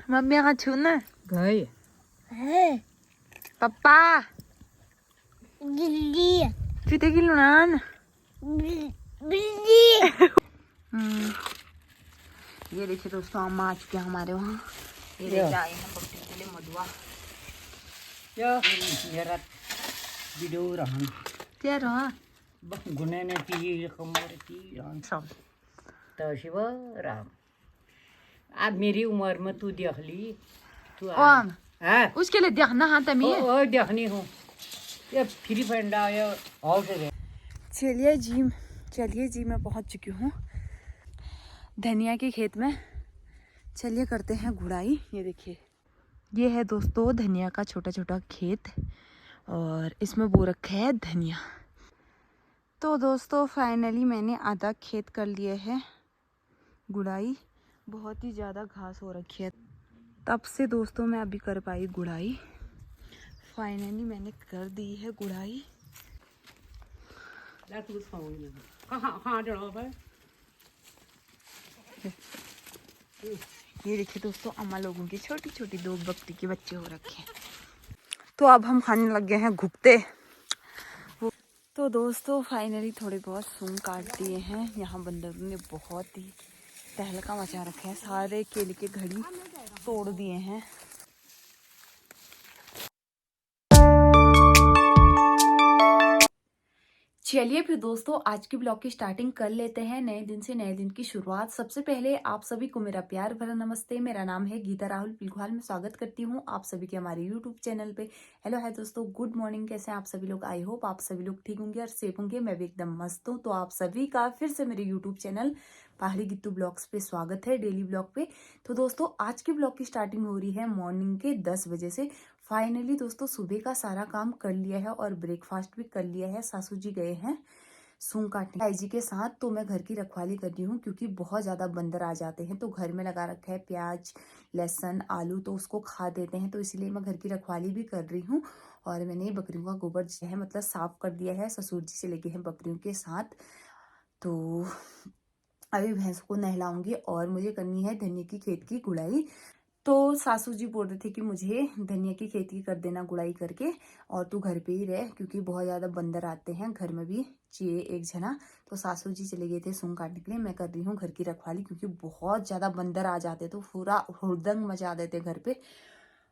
Mummy का छूना गए पप्पा गिल्ली फिते की लुनान बिल्ली। ये देखिए दोस्तों अम्मा आ चुके हैं हमारे वहाँ। ये लेके आए हैं बकरी के लिए मधुआ। मेरा वीडियो रहा क्या रहा गुने ने की कमर की सब तो शिव राम अब मेरी उम्र में तू देख ली तू ओम है उसके लिए देखना हाँ तमी ओ देखनी हूँ ये फ्री फंड आया और से चलिए जी मैं पहुँच चुकी हूँ धनिया के खेत में। चलिए करते हैं गुड़ाई। ये देखिए ये है दोस्तों धनिया का छोटा छोटा खेत और इसमें बो रखा है धनिया। तो दोस्तों फाइनली मैंने आधा खेत कर लिए है गुड़ाई। बहुत ही ज़्यादा घास हो रखी है तब से दोस्तों मैं अभी कर पाई गुड़ाई। फाइनली मैंने कर दी है गुड़ाई। ये देखिए दोस्तों अम्मा लोगों की छोटी छोटी 2 बकरी के बच्चे हो रखे हैं। तो अब हम खाने लग गए हैं घुगते। तो दोस्तों फाइनली थोड़े बहुत सूंग काट दिए हैं। यहाँ बंदरों ने बहुत ही तहलका मचा रखा है। सारे केले के घड़ी तोड़ दिए हैं। चलिए फिर दोस्तों आज की ब्लॉग की स्टार्टिंग कर लेते हैं। नए दिन से नए दिन की शुरुआत। सबसे पहले आप सभी को मेरा प्यार भरा नमस्ते। मेरा नाम है गीता राहुल। फिलहाल मैं स्वागत करती हूँ आप सभी के हमारे यूट्यूब चैनल पे। हेलो है दोस्तों, गुड मॉर्निंग। कैसे हैं आप सभी लोग? आई होप आप सभी लोग ठीक होंगे और सेफ होंगे। मैं भी एकदम मस्त हूँ। तो आप सभी का फिर से मेरे यूट्यूब चैनल पहाड़ी गिट्टू ब्लॉग्स पे स्वागत है, डेली ब्लॉग पे। तो दोस्तों आज की ब्लॉग की स्टार्टिंग हो रही है मॉर्निंग के 10 बजे से। फाइनली दोस्तों सुबह का सारा काम कर लिया है और ब्रेकफास्ट भी कर लिया है। सासू जी गए हैं सूंग काटने ताई जी के साथ। तो मैं घर की रखवाली कर रही हूँ क्योंकि बहुत ज़्यादा बंदर आ जाते हैं। तो घर में लगा रखा है प्याज लहसुन आलू, तो उसको खा देते हैं। तो इसीलिए मैं घर की रखवाली भी कर रही हूँ। और मैंने बकरियों का गोबर जो है मतलब साफ कर दिया है। ससुर जी से लेके हैं बकरियों के साथ। तो अभी भैंस को नहलाऊंगी और मुझे करनी है धनिया की खेत की गुड़ाई। तो सासू जी बोल रहे थे कि मुझे धनिया की खेती कर देना गुड़ाई करके और तू घर पे ही रह क्योंकि बहुत ज़्यादा बंदर आते हैं। घर में भी चाहिए एक जना। तो सासू जी चले गए थे सूंग काटने के लिए। मैं कर रही हूँ घर की रखवाली क्योंकि बहुत ज़्यादा बंदर आ जाते तो पूरा हुड़दंग मचा देते घर पे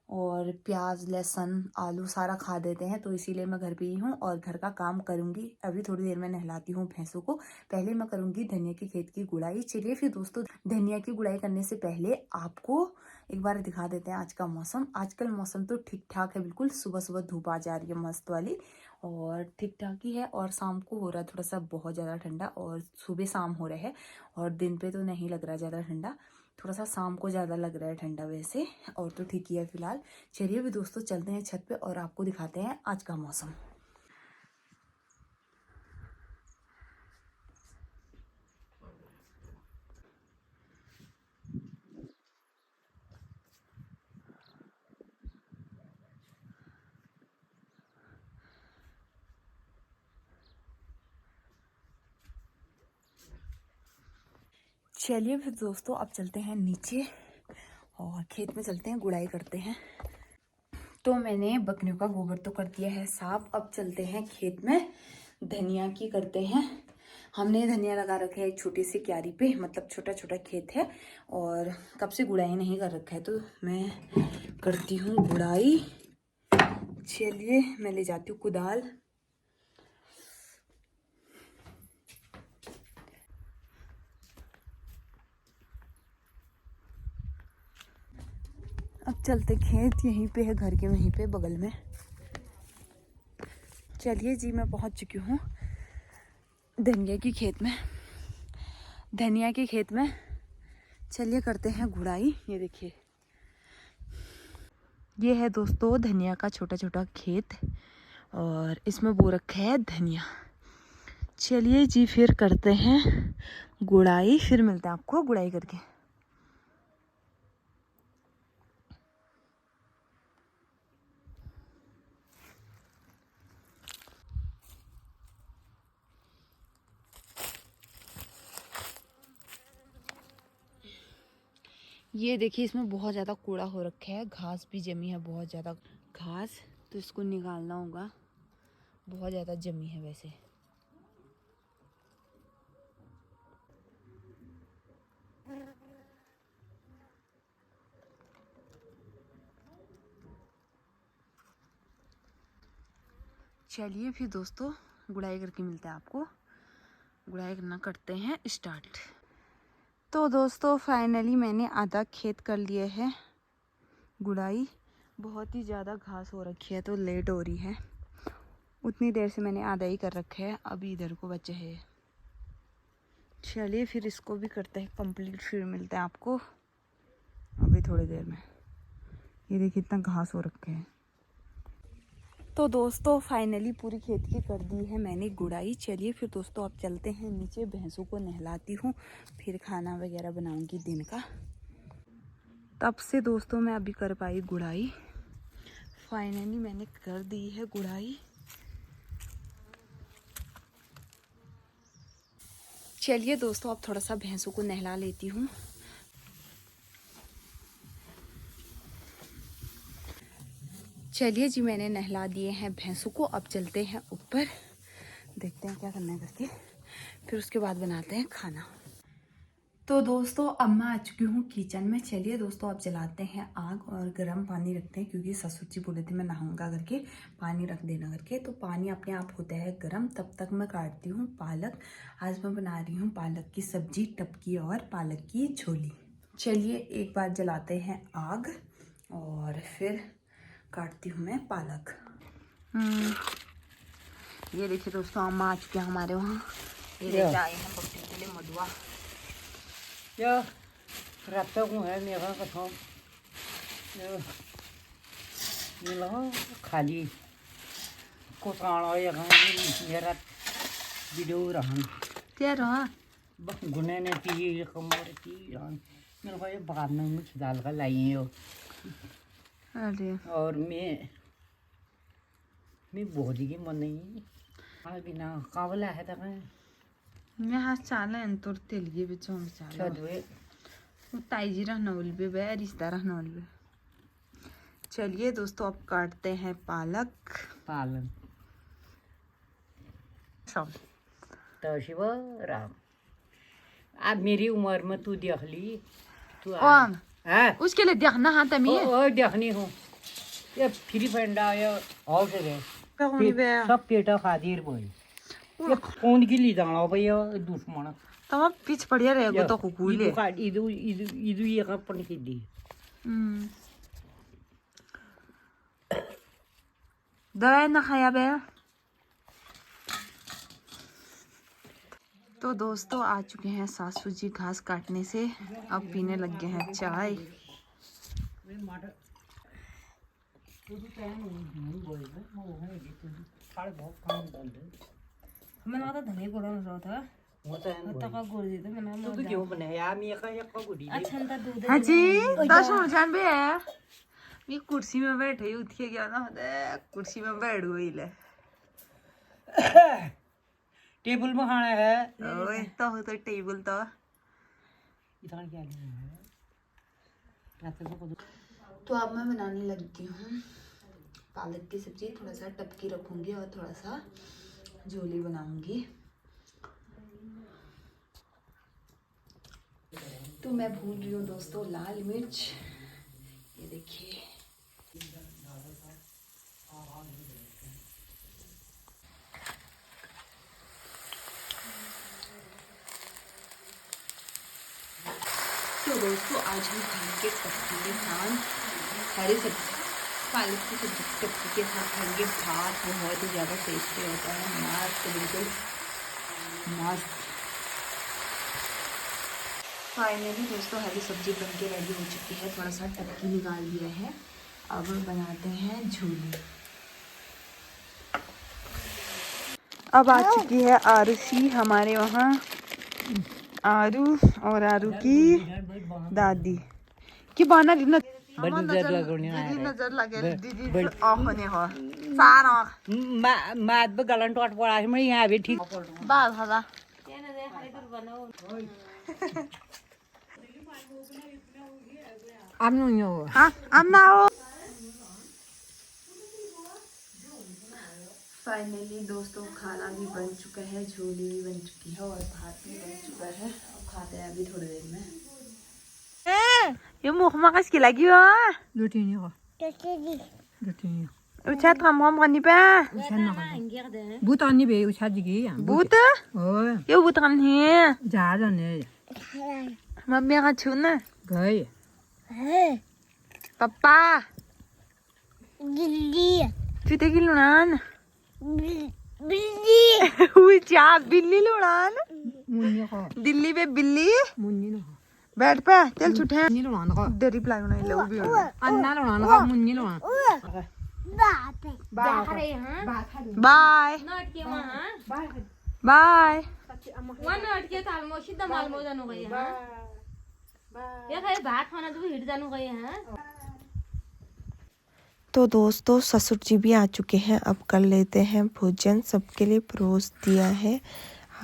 और प्याज लहसुन आलू सारा खा देते हैं। तो इसीलिए मैं घर पे ही हूँ और घर का काम करूँगी। अभी थोड़ी देर में नहलाती हूँ भैंसों को। पहले मैं करूँगी धनिया की खेत की गुड़ाई। चलिए फिर दोस्तों धनिया की गुड़ाई करने से पहले आपको एक बार दिखा देते हैं आज का मौसम। आजकल मौसम तो ठीक ठाक है बिल्कुल। सुबह सुबह धूप आ जा रही है मस्त वाली और ठीक ठाक ही है। और शाम को हो रहा है थोड़ा सा बहुत ज़्यादा ठंडा और सुबह शाम हो रहा है। और दिन पे तो नहीं लग रहा ज़्यादा ठंडा, थोड़ा सा शाम को ज़्यादा लग रहा है ठंडा वैसे। और तो ठीक ही है फिलहाल। चलिए भी दोस्तों चलते हैं छत पे और आपको दिखाते हैं आज का मौसम। चलिए फिर दोस्तों अब चलते हैं नीचे और खेत में चलते हैं गुड़ाई करते हैं। तो मैंने बकरियों का गोबर तो कर दिया है साफ। अब चलते हैं खेत में धनिया की करते हैं। हमने धनिया लगा रखा है एक छोटी सी क्यारी पे, मतलब छोटा छोटा खेत है और कब से गुड़ाई नहीं कर रखा है। तो मैं करती हूँ गुड़ाई। चलिए मैं ले जाती हूँ कुदाल। अब चलते खेत यहीं पे है, घर के वहीं पे बगल में। चलिए जी मैं पहुंच चुकी हूँ धनिया की खेत में, धनिया के खेत में। चलिए करते हैं गुड़ाई। ये देखिए ये है दोस्तों धनिया का छोटा छोटा खेत और इसमें बो रखा है धनिया। चलिए जी फिर करते हैं गुड़ाई, फिर मिलते हैं आपको गुड़ाई करके। ये देखिए इसमें बहुत ज़्यादा कूड़ा हो रखा है, घास भी जमी है, बहुत ज़्यादा घास, तो इसको निकालना होगा, बहुत ज़्यादा जमी है वैसे। चलिए फिर दोस्तों गुड़ाई करके मिलते हैं आपको, गुड़ाई करना करते हैं स्टार्ट। तो दोस्तों फाइनली मैंने आधा खेत कर लिए है गुड़ाई, बहुत ही ज़्यादा घास हो रखी है तो लेट हो रही है, उतनी देर से मैंने आधा ही कर रखा है, अभी इधर को बचे है। चलिए फिर इसको भी करते हैं कंप्लीट, फिर मिलते हैं आपको अभी थोड़ी देर में। ये देखिए इतना घास हो रखे है। तो दोस्तों फाइनली पूरी खेत की कर दी है मैंने गुड़ाई। चलिए फिर दोस्तों अब चलते हैं नीचे, भैंसों को नहलाती हूँ, फिर खाना वगैरह बनाऊंगी दिन का। तब से दोस्तों मैं अभी कर पाई गुड़ाई, फाइनली मैंने कर दी है गुड़ाई। चलिए दोस्तों अब थोड़ा सा भैंसों को नहला लेती हूँ। चलिए जी मैंने नहला दिए हैं भैंसों को, अब चलते हैं ऊपर, देखते हैं क्या करना है करके, फिर उसके बाद बनाते हैं खाना। तो दोस्तों अब मैं आ चुकी हूँ किचन में। चलिए दोस्तों अब जलाते हैं आग और गर्म पानी रखते हैं, क्योंकि ससुर जी बोले थे मैं नहाऊंगा करके पानी रख देना करके, तो पानी अपने आप होता है गर्म। तब तक मैं काटती हूँ पालक। आज मैं बना रही हूँ पालक की सब्जी, टपकी और पालक की झोली। चलिए एक बार जलाते हैं आग और फिर काटती हूँ मैं पालक। ये देखिए दोस्तों हम आ चुके हैं हमारे वहाँ, ये लेके आए हैं बकरी के लिए मडुआ। या रात को है मेरा कथम ये लो खाली को काणो या मेरा वीडियो रहन क्या रहा बस गुने ने ती कमर ती रहन मेरे को ये बाद में मुझे डाल कर लाई हो। अरे और मैं बोली की मन नहीं आज बिना कावला है तक मैं हाथ चाला है तो तेल के बीच में चाला छदवे ताईजी रहना वाली भी है, रिश्ता रहना वाली भी। चलिए दोस्तों अब काटते हैं पालक। पालन सब तो शिव राम अब मेरी उम्र में तू देख ली तू कौन है उसके लिए देखना हाँ तमी ओ देखनी हूँ ये फ्री फंडा या और से सब पेटा खादीर बोल ये कौन की ली जाना भैया दुश्मन तब पीछ पड़िया रहेगा तो कुकुले इदु इदु इदु ये का पन की दी दवाई ना खाया बे। तो दोस्तों आ चुके हैं सासू जी घास काटने से, अब पीने लग गए हैं चाय। मैंने आता धनिया गुड़ा में रहा था तो का गुड़ दी तो मैंने तू क्यों बनाया मी का गुड़ी अच्छा था दूध हाँ जी दस जान भी है। मैं कुर्सी में बैठे ही उठ के गया ना, कुर्सी में बैठ गई ले टेबल में खाना है ओए तो टेबल तो इधर क्या है रात को तो अब मैं बनाने लगती हूँ पालक की सब्जी। थोड़ा सा टपकी रखूंगी और थोड़ा सा झोली बनाऊंगी। तो मैं भून रही हूँ दोस्तों लाल मिर्च, ये देखिए। तो दोस्तों आज हम खाएंगे टपकी के साथ हरी सब्जी, पालक की सब्जी टपकी के साथ खाएंगे भात, बहुत ही ज़्यादा टेस्टी होता है, मस्त बिल्कुल मस्त। फाइनली दोस्तों हरी सब्जी बनके रेडी हो चुकी है, थोड़ा सा टपकी निकाल दिया है, अब बनाते हैं झोली। अब आ चुकी है आरुषि हमारे वहाँ, आरू और आरू की दादी की बाना नजर लगाने दीदी नजर लगे दीदी आँख ने हो सार आँख मात पे गलन टोट पड़ा है मैं यहाँ भी ठीक बात हला अब नहीं हो हाँ अब ना हो। फाइनली दोस्तों खाना भी बन चुका है, झोली भी बन चुकी है और भात भी बन चुका है। अब खाते हैं अभी थोड़ी देर में। ये मुख में किसकी लगी हो? लुटी नहीं हो लुटी नहीं उछा थम हम करनी पे भूत आनी बे उछा दिगी भूत ओए ये भूत कम है जा जाने मम्मी का छू ना गए पापा बिल्ली चुते की लुनान बिल्ली उछा बिल्ली लुनान मुन्नी को दिल्ली पे बिल्ली मुन्नी नो बैठ पे चल छुटे मुन्नी लो आना को देरी प्लाई बनाई ले वो भी हो गया। अन्ना लो आना को मुन्नी लो आना बाप है बाय नाटके वहां बाय वहां नाटके तालमो सीधा मालमो जानो गए हां ये खाए भात खाना तो हिट जानो गए हैं। तो दोस्तों ससुर जी भी आ चुके हैं। अब कर लेते हैं भोजन। सबके लिए परोस दिया है।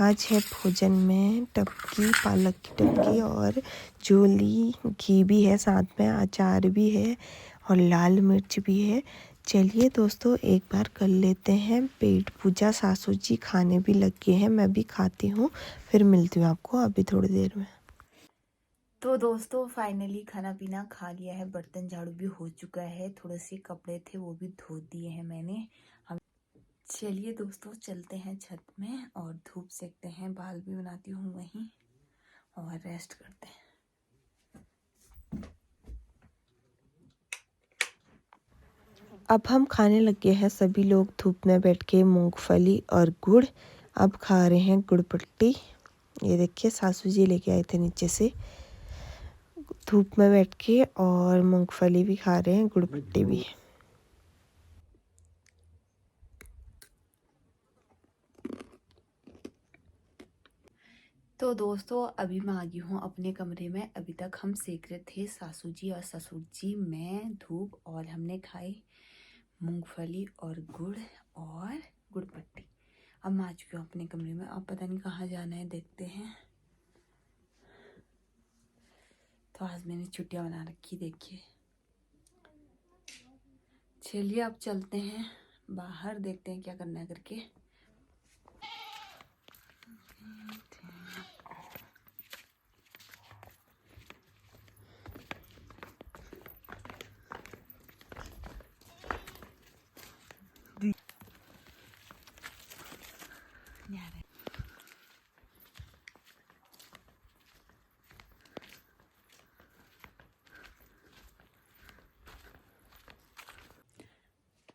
आज है भोजन में टपकी, पालक की टपकी और जोली, घी भी है, साथ में अचार भी है और लाल मिर्च भी है। चलिए दोस्तों एक बार कर लेते हैं पेट पूजा। सासू जी खाने भी लग गए हैं, मैं भी खाती हूँ, फिर मिलती हूँ आपको अभी थोड़ी देर में। तो दोस्तों फाइनली खाना पीना खा लिया है, बर्तन झाड़ू भी हो चुका है, थोड़े से कपड़े थे वो भी धो दिए हैं मैंने। हम चलिए दोस्तों चलते हैं छत में और धूप सेकते हैं, बाल भी बनाती हूँ वहीं और रेस्ट करते हैं। अब हम खाने लगे हैं सभी लोग धूप में बैठ के मूंगफली और गुड़। अब खा रहे हैं गुड़ पट्टी। ये देखिए सासू जी लेके आए थे नीचे से धूप में बैठ के, और मूंगफली भी खा रहे हैं, गुड़ पट्टी भी। तो दोस्तों अभी मैं आ गई हूँ अपने कमरे में। अभी तक हम सेक रहे थे सासू जी और ससुर जी, मैं धूप, और हमने खाई मूंगफली और गुड़ पट्टी। अब मैं आ चुकी हूँ अपने कमरे में। अब पता नहीं कहाँ जाना है, देखते हैं। तो आज मैंने छुट्टियाँ बना रखी, देखिए। चलिए अब चलते हैं बाहर, देखते हैं क्या करना है करके।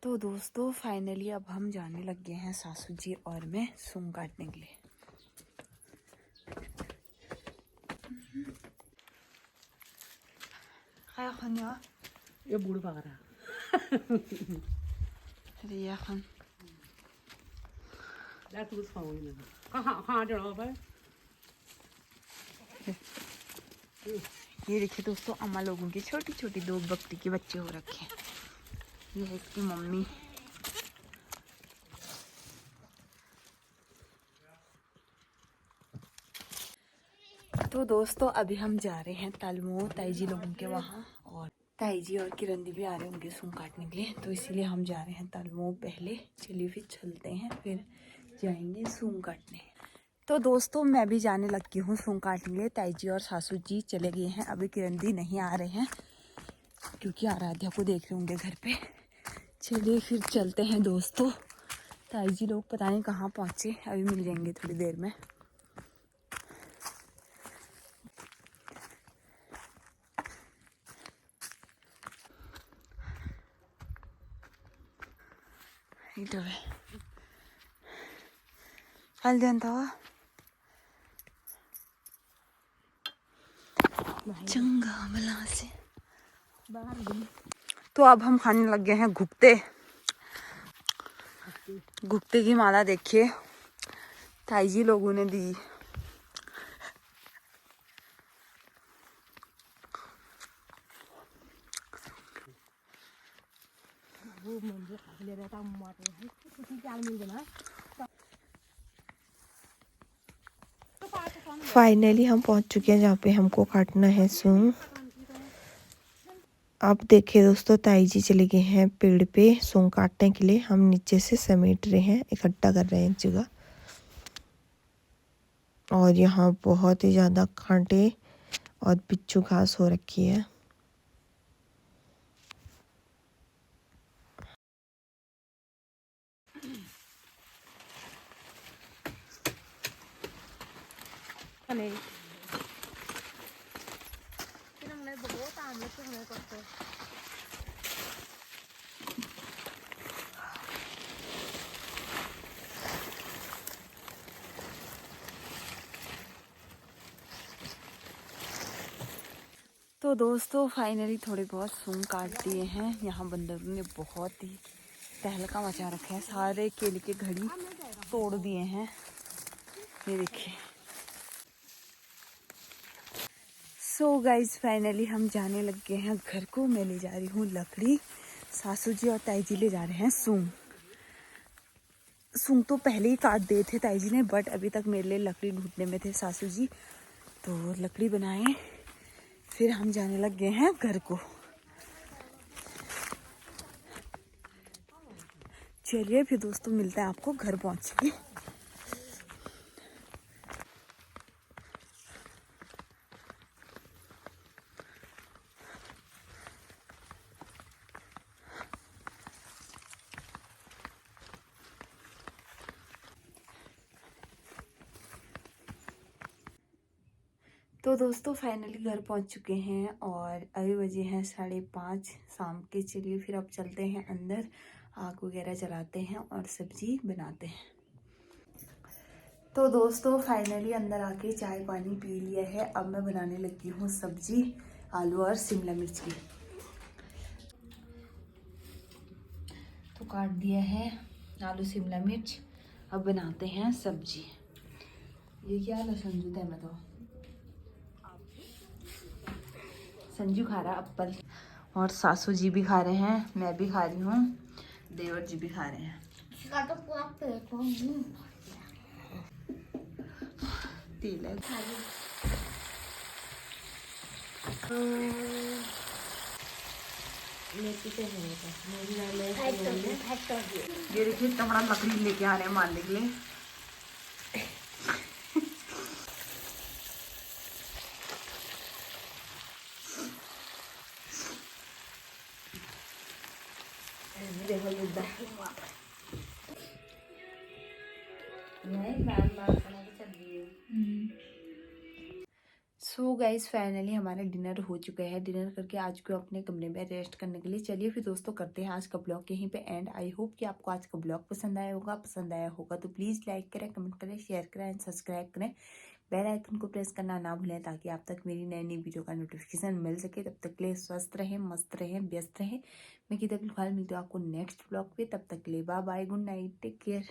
तो दोस्तों फाइनली अब हम जाने लग गए हैं सासू जी और मैं सूंग काटने के लिए। ये बूढ़ बारा अरे यार तू खाऊंगी कहाँ कहाँ चढ़ाओ भाई। ये देखिए दोस्तों अम्मा लोगों की छोटी छोटी दो बकरी के बच्चे हो रखे हैं। ये है इसकी मम्मी। तो दोस्तों अभी हम जा रहे हैं तालमो ताई जी लोगों के वहाँ, और ताई जी और किरण दी भी आ रहे होंगे सूंग काटने के लिए, तो इसीलिए हम जा रहे हैं तालमो पहले। चलिए फिर चलते हैं, फिर जाएंगे सूंग काटने। तो दोस्तों मैं भी जाने लगी हूँ सूंग काटने के लिए। ताई जी और सासू जी चले गए हैं, अभी किरण दी नहीं आ रहे हैं क्योंकि आराध्या को देख रहे होंगे घर पे। चलिए फिर चलते हैं दोस्तों। ताई जी लोग पता नहीं कहाँ पहुँचे, अभी मिल जाएंगे थोड़ी देर में। चंगा भला से। तो अब हम खाने लग गए हैं घुगते। घुगते की माला देखिए ताई जी लोगों ने दी। फाइनली हम पहुंच चुके हैं जहाँ पे हमको काटना है सूंग। अब देखिए दोस्तों, ताई जी चले गए हैं पेड़ पे सूंग काटने के लिए। हम नीचे से समेट रहे हैं, इकट्ठा कर रहे हैं एक जगह। और यहाँ बहुत ही ज़्यादा कांटे और बिच्छू घास हो रखी है। तो दोस्तों फाइनली थोड़े बहुत सूंग काट दिए हैं। यहाँ बंदरों ने बहुत ही तहलका मचा रखा है, सारे केले के घड़ी तोड़ दिए हैं। ये देखिए। सो गाइज फाइनली हम जाने लग गए हैं घर को। मैं ले जा रही हूँ लकड़ी, सासू जी और ताई जी ले जा रहे हैं सूंग। सूंग तो पहले ही काट दिए थे ताई जी ने, बट अभी तक मेरे लिए लकड़ी ढूंढने में थे सासू जी। तो लकड़ी बनाए, फिर हम जाने लग गए हैं घर को। चलिए फिर दोस्तों मिलते हैं आपको घर पहुंच के। तो दोस्तों फाइनली घर पहुंच चुके हैं और अभी बजे हैं 5:30 शाम के। चलिए फिर अब चलते हैं अंदर, आग वगैरह जलाते हैं और सब्जी बनाते हैं। तो दोस्तों फाइनली अंदर आके चाय पानी पी लिया है। अब मैं बनाने लगी हूँ सब्जी, आलू और शिमला मिर्च की। तो काट दिया है आलू शिमला मिर्च, अब बनाते हैं सब्जी। ये क्या लहसुन जूता है, मैं तो संजू खा रहा एप्पल और सासू जी भी खा रहे हैं, मैं भी खा रही हूँ, देवर जी भी खा रहे हैं। इसका तो पूरा पेट हो तेल है। ये देखिए इतना बड़ा लकड़ी लेके आ रहे हैं मारने के लिए। देखो युद्ध सो गाइज फाइनली हमारा डिनर हो चुका है। डिनर करके आज को अपने कमरे में रेस्ट करने के लिए। चलिए फिर दोस्तों करते हैं आज का ब्लॉग यहीं पे एंड। आई होप कि आपको आज का ब्लॉग पसंद आया होगा। पसंद आया होगा तो प्लीज़ लाइक करें, कमेंट करें, शेयर करें एंड सब्सक्राइब करें। बेल आइकन को प्रेस करना ना भूलें ताकि आप तक मेरी नई नई वीडियो का नोटिफिकेशन मिल सके। तब तक के लिए स्वस्थ रहें, मस्त रहें, व्यस्त रहें। मैं गीता बिल्कुल मिलती हूँ आपको नेक्स्ट ब्लॉग पे। तब तक के लिए bye bye, good night, take care.